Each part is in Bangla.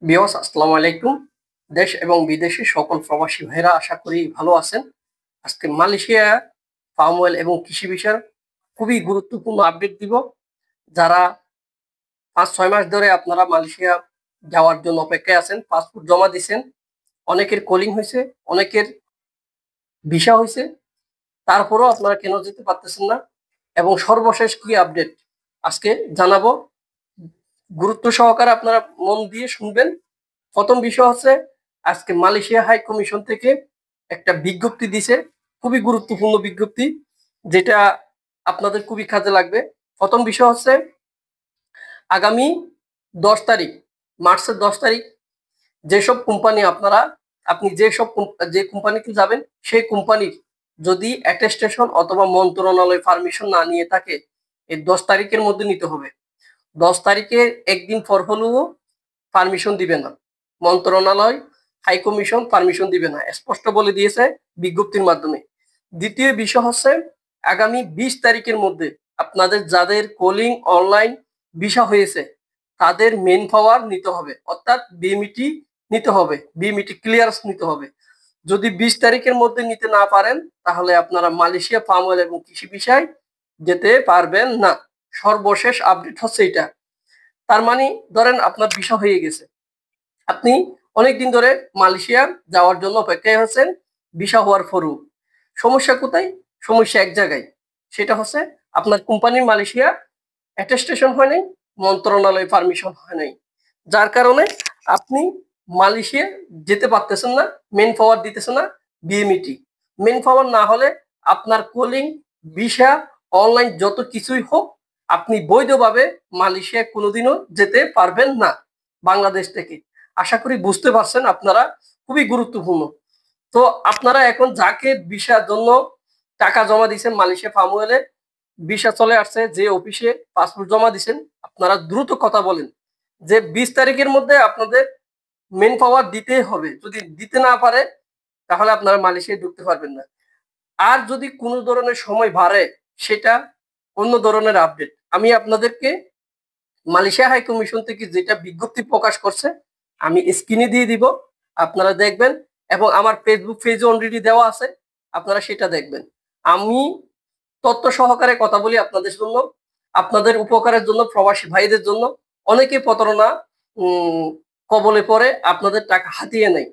বিয়স আসসালামু আলাইকুম। দেশ এবং বিদেশে সকল প্রবাসী ভাইরা আশা করি ভালো আছেন। আজকে মালয়েশিয়া পাম অয়েল এবং কৃষি বিষয়ের খুবই গুরুত্বপূর্ণ আপডেট দিব। যারা 5-6 মাস ধরে আপনারা মালয়েশিয়া যাওয়ার জন্য অপেক্ষায় আছেন, পাসপোর্ট জমা দিয়েছেন, অনেকের কলিং হয়েছে, অনেকের ভিসা হয়েছে, তারপরেও আপনারা কেন যেতে পারতেছেন না এবং সর্বশেষ কি আপডেট আজকে জানাবো। গুরুত্ব সহকারে আপনারা মন দিয়ে শুনবেন। প্রথম বিষয় হচ্ছে আজকে মালয়েশিয়া হাই কমিশন থেকে একটা বিজ্ঞপ্তি দিছে, খুবই গুরুত্বপূর্ণ বিজ্ঞপ্তি, যেটা আপনাদের খুবই কাজে লাগবে। প্রথম বিষয় হচ্ছে আগামী 10 তারিখ, মার্চের 10 তারিখ যেসব কোম্পানি আপনি যে কোম্পানিতে যাবেন সেই কোম্পানির যদি অ্যাটেস্টেশন অথবা মন্ত্রণালয় পারমিশন না নিয়ে থাকে, এই 10 তারিখের মধ্যে নিতে হবে। 10 তারিখের একদিন পর হলেও পারমিশন দিবে না, মন্ত্রণালয় হাই কমিশন পারমিশন দিবে না, স্পষ্ট বলে দিয়েছে বিজ্ঞপ্তির মাধ্যমে। দ্বিতীয় বিষয় হচ্ছে আগামী 20 তারিখের মধ্যে আপনাদের যাদের কলিং অনলাইন ভিসা হয়েছে তাদের মেন পাওয়ার নিতে হবে, অর্থাৎ বিএমইটি নিতে হবে, বিএমইটি ক্লিয়ারেন্স নিতে হবে। যদি 20 তারিখের মধ্যে নিতে না পারেন তাহলে আপনারা মালয়েশিয়া পাম অয়েল এবং কৃষি বিষয় যেতে পারবেন না। সর্বশেষ আপডেট হচ্ছে এটা। তার মানে ধরেন আপনার ভিসা হয়ে গেছে, আপনি অনেকদিন ধরে মালয়েশিয়া যাওয়ার জন্য অপেক্ষায় আছেন, ভিসা হওয়ার পরও সমস্যা কোথায়? সমস্যা এক জায়গায়, সেটা হচ্ছে আপনার কোম্পানির মালয়েশিয়া অ্যাটেস্টেশন হয় নাই, মন্ত্রণালয় পারমিশন হয় নাই, যার কারণে আপনি মালয়েশিয়া যেতে পারতেছেন না, মেন পাওয়ার দিতেছে না বিএমইটি। মেন পাওয়ার না হলে আপনার কলিং ভিসা অনলাইন যত কিছুই হোক আপনি বৈধভাবে মালয়েশিয়া কোনোদিনও যেতে পারবেন না বাংলাদেশ থেকে। আশা করি বুঝতে পারছেন আপনারা, খুবই গুরুত্বপূর্ণ। তো আপনারা এখন যাকে ভিসার জন্য টাকা জমা দিয়েছেন মালয়েশিয়া পাম অয়েলে, ভিসা চলে আসছে, যে অফিসে পাসপোর্ট জমা দিয়েছেন, আপনারা দ্রুত কথা বলেন যে 20 তারিখের মধ্যে আপনাদের মেন পাওয়ার দিতেই হবে। যদি দিতে না পারে তাহলে আপনারা মালয়েশিয়ায় ঢুকতে পারবেন না। আর যদি কোনো ধরনের সময় বাড়ে সেটা অন্য ধরনের আপডেট। আমি আপনাদেরকে মালয়েশিয়া হাই কমিশন থেকে যেটা বিজ্ঞপ্তি প্রকাশ করছে আমি স্ক্রিনে দিয়ে দিব, আপনারা দেখবেন, এবং আমার ফেসবুক পেজে অলরেডি দেওয়া আছে, আপনারা সেটা দেখবেন। আমি তথ্য সহকারে কথা বলি আপনাদের জন্য, আপনাদের উপকারের জন্য, প্রবাসী ভাইদের জন্য। অনেকে প্রতারণা কবলে পড়ে আপনাদের টাকা হাতিয়ে নেয়।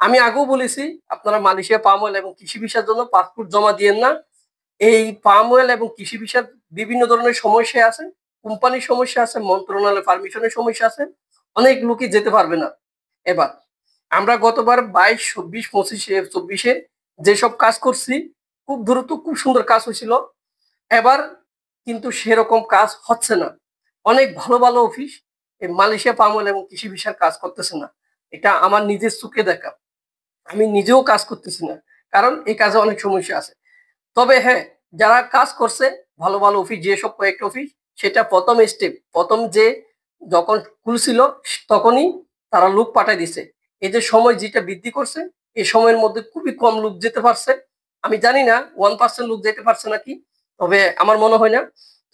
আমি আগেও বলেছি আপনারা মালয়েশিয়া পাম অয়েল এবং কৃষি ভিসার জন্য পাসপোর্ট জমা দিয়েন না। এই পাম অয়েল এবং কৃষি ভিসার বিভিন্ন ধরনের সমস্যা আছে, কোম্পানির সমস্যা আছে, মন্ত্রণালয় পারমিশনের সমস্যা আছে, অনেক লোকই যেতে পারবে না। এবার আমরা গতবার 22, 24, 25, 24-এ যেসব কাজ করছি খুব দ্রুত খুব সুন্দর কাজ হয়েছিল, এবার কিন্তু সেরকম কাজ হচ্ছে না। অনেক ভালো ভালো অফিস এই মালয়েশিয়া পাম অয়েল এবং কৃষি ভিসার কাজ করতেছে না। এটা আমার নিজের চোখে দেখা, আমি নিজেও কাজ করতেছি না, কারণ এই কাজে অনেক সমস্যা আছে। তবে হ্যাঁ, যারা কাজ করছে ভালো ভালো অফিস, যেসব কয়েকটা অফিস, সেটা প্রথম স্টেপ, প্রথম যে যখন খুলছিল তখনই তারা লোক পাঠাই দিছে। এই যে সময় যেটা বৃদ্ধি করছে, এই সময়ের মধ্যে খুবই কম লোক যেতে পারছে। আমি জানি না 1% লোক যেতে পারছে নাকি, তবে আমার মনে হয় না।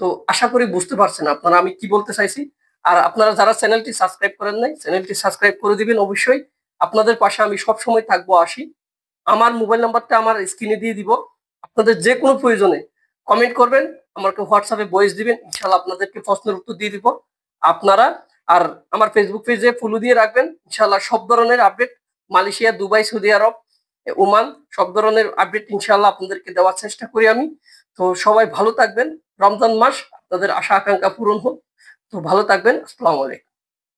তো আশা করি বুঝতে পারছেন আপনারা আমি কি বলতে চাইছি। আর আপনারা যারা চ্যানেলটি সাবস্ক্রাইব করেন নাই, চ্যানেলটি সাবস্ক্রাইব করে দিবেন অবশ্যই। আপনাদের পাশে আমি সব সময় থাকবো, আসি। আমার মোবাইল নাম্বারটা আমার স্ক্রিনে দিয়ে দিব, আপনাদের যে কোনো প্রয়োজনে কমেন্ট করবেন, আমাকে হোয়াটসঅ্যাপে ভয়েস দিবেন, ইনশাল্লাহ আপনাদেরকে প্রশ্নের উত্তর দিয়ে দিব। আপনারা আর আমার ফেসবুক পেজে ফলো দিয়ে রাখবেন, ইনশাল্লাহ সব ধরনের আপডেট, মালয়েশিয়া, দুবাই, সৌদি আরব, ওমান, সব ধরনের আপডেট ইনশাল্লাহ আপনাদেরকে দেওয়ার চেষ্টা করি আমি। তো সবাই ভালো থাকবেন, রমজান মাস আপনাদের আশা আকাঙ্ক্ষা পূরণ হোক। তো ভালো থাকবেন, আসসালামু আলাইকুম।